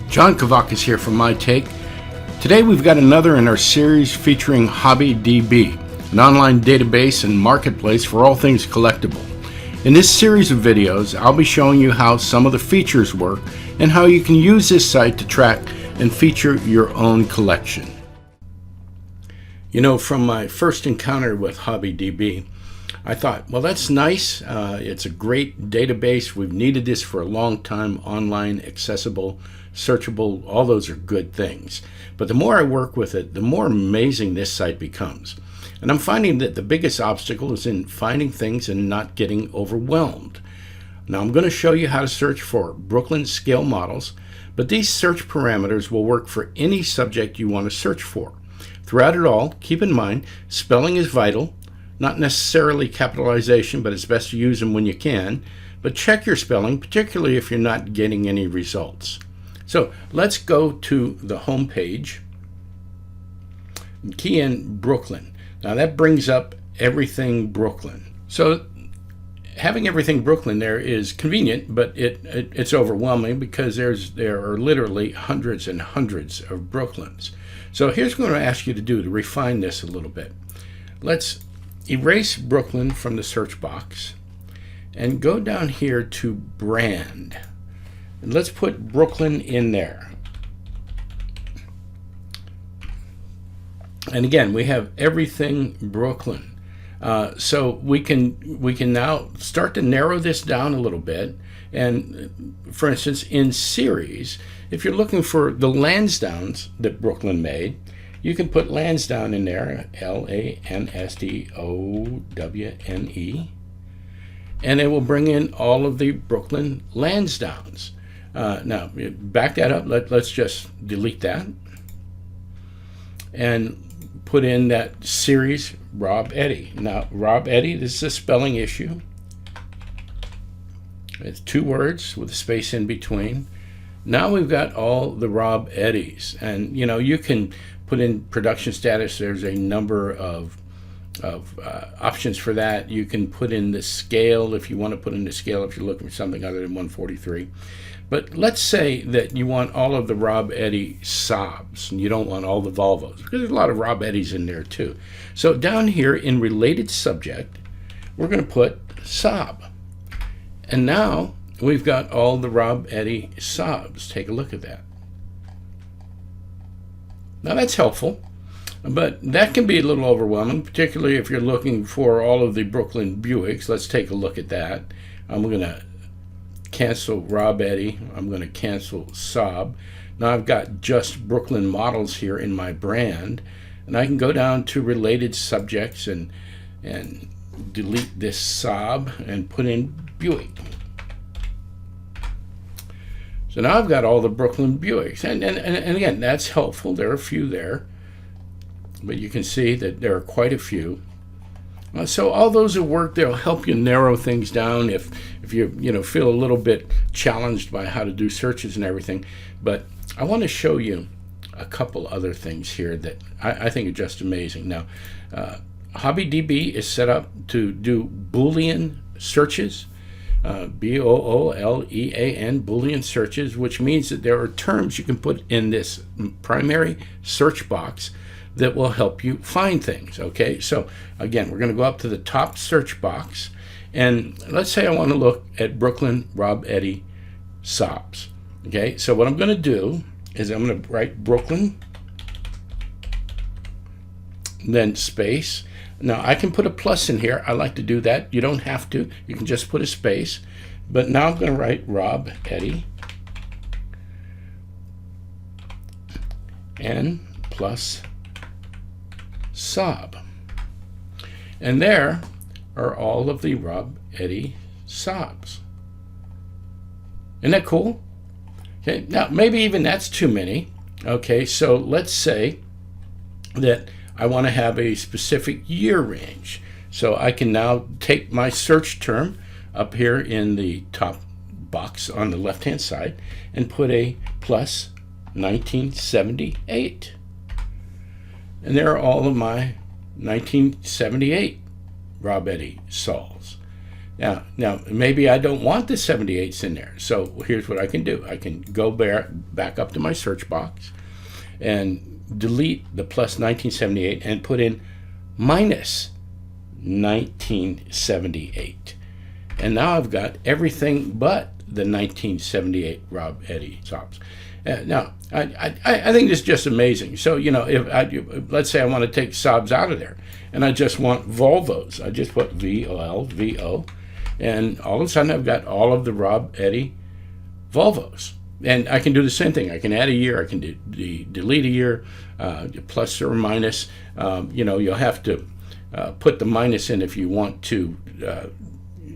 John Kavakis here from My Take. Today we've got another in our series featuring hobbyDB, an online database and marketplace for all things collectible. In this series of videos, I'll be showing you how some of the features work and how you can use this site to track and feature your own collection. You know, from my first encounter with hobbyDB, I thought, well, that's nice. It's a great database. We've needed this for a long time, online, accessible, searchable. All those are good things. But the more I work with it, the more amazing this site becomes. And I'm finding that the biggest obstacle is in finding things and not getting overwhelmed. Now, I'm going to show you how to search for Brooklyn scale models, but these search parameters will work for any subject you want to search for. Throughout it all, keep in mind, spelling is vital. Not necessarily capitalization, but it's best to use them when you can. But check your spelling, particularly if you're not getting any results. So let's go to the home page and key in Brooklyn. Now that brings up everything Brooklyn. So having everything Brooklyn there is convenient, but it's overwhelming because there are literally hundreds and hundreds of Brooklyns. So here's what I'm going to ask you to do to refine this a little bit. Let's erase Brooklyn from the search box and go down here to brand. And let's put Brooklyn in there. And again, we have everything Brooklyn. So we can now start to narrow this down a little bit. And for instance, in series, if you're looking for the Lansdownes that Brooklyn made, you can put Lansdowne in there, Lansdowne, and it will bring in all of the Brooklyn Lansdownes. Now, back that up. Let's just delete that and put in that series Rob Eddy. Now, Rob Eddy, this is a spelling issue. It's two words with a space in between. Now we've got all the Rob Eddys, and you know, you can put in production status. There's a number of options for that. You can put in the scale if you want to put in the scale if you're looking for something other than 143. But let's say that you want all of the Rob Eddy Saabs and you don't want all the Volvos, because there's a lot of Rob Eddys in there too. So down here in related subject, we're going to put Saab. And now we've got all the Rob Eddy Saabs. Take a look at that. Now that's helpful, but that can be a little overwhelming, particularly if you're looking for all of the Brooklyn Buicks. Let's take a look at that. I'm going to cancel Rob Eddy. I'm going to cancel Saab. Now I've got just Brooklyn models here in my brand, and I can go down to related subjects and delete this Saab and put in Buick. So now I've got all the Brooklyn Buicks, and again, that's helpful. There are a few there, but you can see that there are quite a few. So all those will work. They'll help you narrow things down if you feel a little bit challenged by how to do searches and everything. But I want to show you a couple other things here that I think are just amazing. Now, hobbyDB is set up to do Boolean searches. Boolean, Boolean searches, which means that there are terms you can put in this primary search box that will help you find things. Okay, so again, we're going to go up to the top search box, and let's say I want to look at Brooklyn Rob Eddy Saabs. Okay, so what I'm going to do is I'm going to write Brooklyn, then space. Now I can put a plus in here. I like to do that. You don't have to. You can just put a space. But now I'm going to write Rob Eddy and plus Saab. And there are all of the Rob Eddy Saabs. Isn't that cool? Okay, now maybe even that's too many. Okay, so let's say that I want to have a specific year range. So I can now take my search term up here in the top box on the left-hand side and put a plus 1978. And there are all of my 1978 Rob Eddy Saabs. Now maybe I don't want the 78s in there. So here's what I can do. I can go back up to my search box and delete the plus 1978 and put in minus 1978. And now I've got everything but the 1978 Rob Eddy sobs. Now, I think this is just amazing. So, if let's say I want to take sobs out of there, and I just want Volvos. I just put VOLVO, and all of a sudden I've got all of the Rob Eddy Volvos. And I can do the same thing. I can add a year. I can delete a year, plus or minus. You'll have to put the minus in if you want to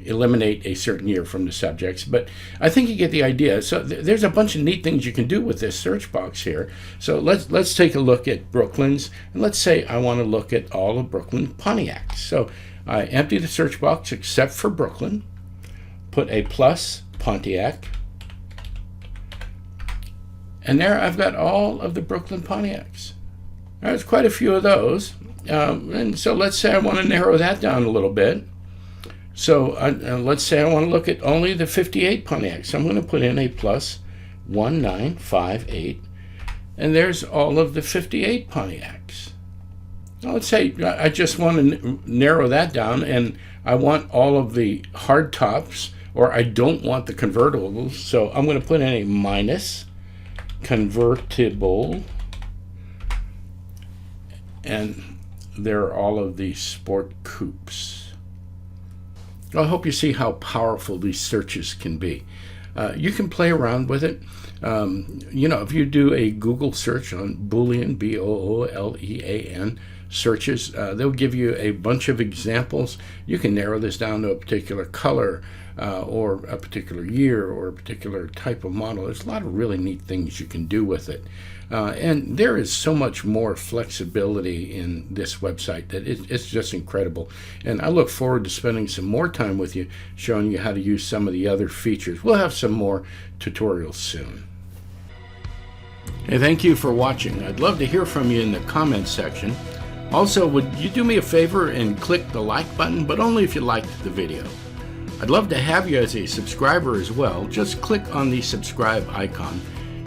eliminate a certain year from the subjects, but I think you get the idea. So there's a bunch of neat things you can do with this search box here. So let's take a look at Brooklyn's, and let's say I want to look at all of Brooklyn Pontiacs. So I empty the search box except for Brooklyn, put a plus Pontiac, and there I've got all of the Brooklyn Pontiacs. There's quite a few of those, and so let's say I want to narrow that down a little bit. So let's say I want to look at only the 58 Pontiacs. So I'm going to put in a plus 1958, and there's all of the 58 Pontiacs. Now let's say I just want to narrow that down, and I want all of the hard tops, or I don't want the convertibles. So I'm going to put in a minus convertible, and there are all of the sport coupes. I hope you see how powerful these searches can be. You can play around with it. If you do a Google search on Boolean, Boolean searches, they'll give you a bunch of examples. You can narrow this down to a particular color or a particular year or a particular type of model. There's a lot of really neat things you can do with it. And there is so much more flexibility in this website that it's just incredible. And I look forward to spending some more time with you, showing you how to use some of the other features. We'll have some more tutorials soon. Hey, thank you for watching. I'd love to hear from you in the comments section. Also, would you do me a favor and click the like button, but only if you liked the video. I'd love to have you as a subscriber as well. Just click on the subscribe icon.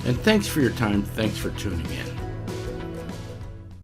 And thanks for your time. Thanks for tuning in.